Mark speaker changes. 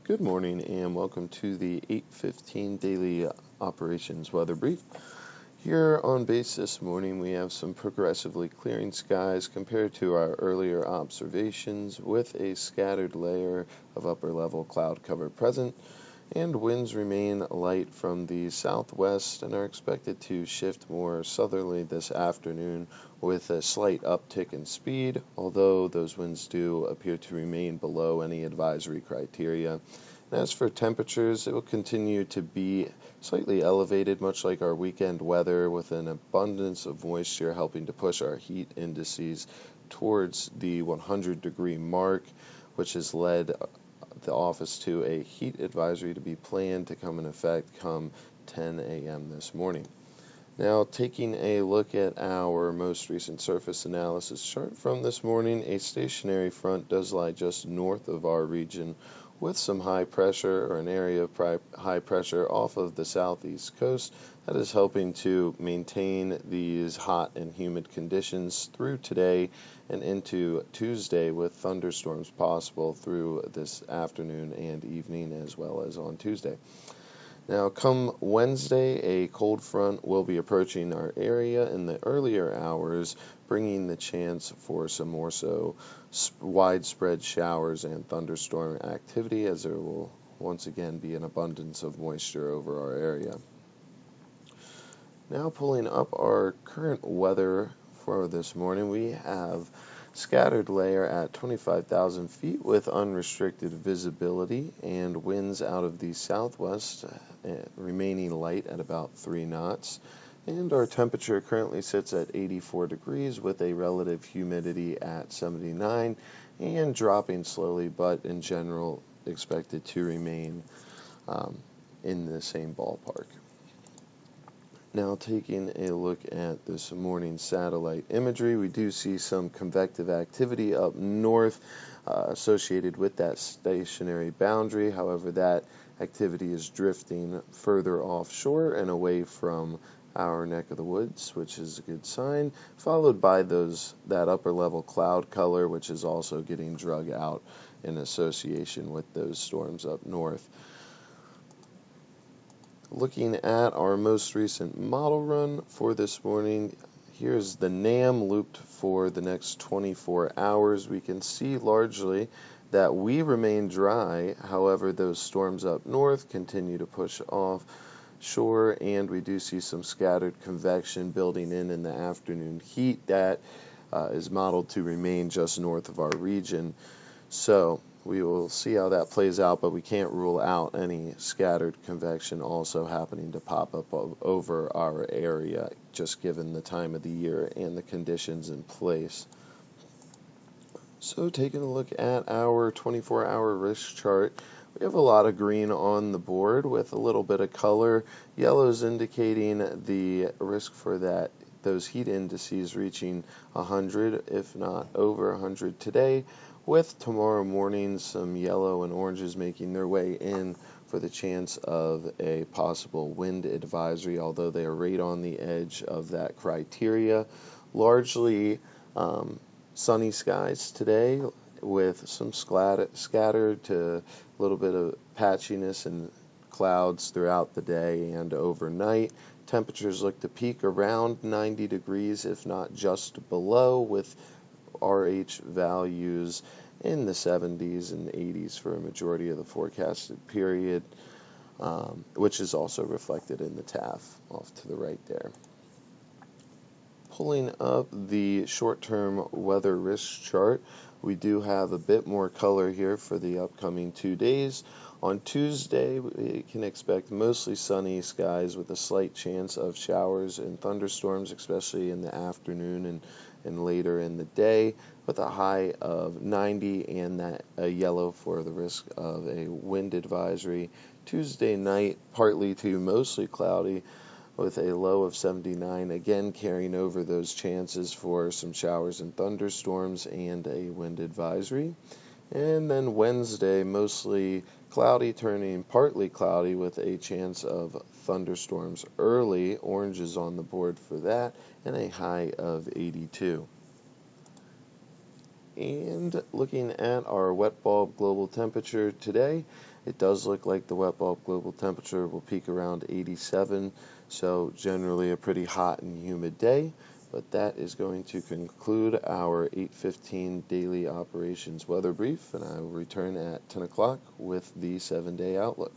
Speaker 1: Good morning and welcome to the 8:15 daily operations weather brief. Here on base this morning we have some progressively clearing skies compared to our earlier observations with a scattered layer of upper level cloud cover present, and winds remain light from the southwest and are expected to shift more southerly this afternoon with a slight uptick in speed, although those winds do appear to remain below any advisory criteria. And as for temperatures, it will continue to be slightly elevated, much like our weekend weather, with an abundance of moisture helping to push our heat indices towards the 100-degree mark, which has led the office to a heat advisory to be planned to come in effect come 10 a.m. this morning. Now, taking a look at our most recent surface analysis chart from this morning, a stationary front does lie just north of our region with some high pressure, or an area of high pressure off of the southeast coast that is helping to maintain these hot and humid conditions through today and into Tuesday, with thunderstorms possible through this afternoon and evening as well as on Tuesday. Now, come Wednesday, a cold front will be approaching our area in the earlier hours, bringing the chance for some more so widespread showers and thunderstorm activity, as there will once again be an abundance of moisture over our area. Now, pulling up our current weather for this morning, we have scattered layer at 25,000 feet with unrestricted visibility and winds out of the southwest remaining light at about 3 knots. And our temperature currently sits at 84 degrees with a relative humidity at 79 and dropping slowly, but in general expected to remain in the same ballpark. Now, taking a look at this morning's satellite imagery, we do see some convective activity up north associated with that stationary boundary. However, that activity is drifting further offshore and away from our neck of the woods, which is a good sign, followed by that upper level cloud color, which is also getting drug out in association with those storms up north. Looking at our most recent model run for this morning, here's the NAM looped for the next 24 hours. We can see largely that we remain dry. However, those storms up north continue to push off shore, and we do see some scattered convection building in the afternoon heat that is modeled to remain just north of our region. So we will see how that plays out, but we can't rule out any scattered convection also happening to pop up over our area, just given the time of the year and the conditions in place. So, taking a look at our 24-hour risk chart, we have a lot of green on the board with a little bit of color. Yellow is indicating the risk for those heat indices reaching 100, if not over 100 today, with tomorrow morning some yellow and oranges making their way in for the chance of a possible wind advisory, although they are right on the edge of that criteria. Largely sunny skies today with some scattered to a little bit of patchiness and clouds throughout the day and overnight. Temperatures look to peak around 90 degrees, if not just below, with RH values in the 70s and 80s for a majority of the forecasted period, which is also reflected in the TAF off to the right there. Pulling up the short-term weather risk chart, we do have a bit more color here for the upcoming 2 days. On Tuesday, we can expect mostly sunny skies with a slight chance of showers and thunderstorms, especially in the afternoon and later in the day, with a high of 90 and a yellow for the risk of a wind advisory. Tuesday night, partly to mostly cloudy, with a low of 79, again carrying over those chances for some showers and thunderstorms and a wind advisory. And then Wednesday, mostly cloudy, turning partly cloudy with a chance of thunderstorms early. Oranges on the board for that, and a high of 82. And looking at our wet bulb global temperature today, it does look like the wet bulb global temperature will peak around 87, so generally a pretty hot and humid day. But that is going to conclude our 8:15 daily operations weather brief, and I will return at 10 o'clock with the 7-day outlook.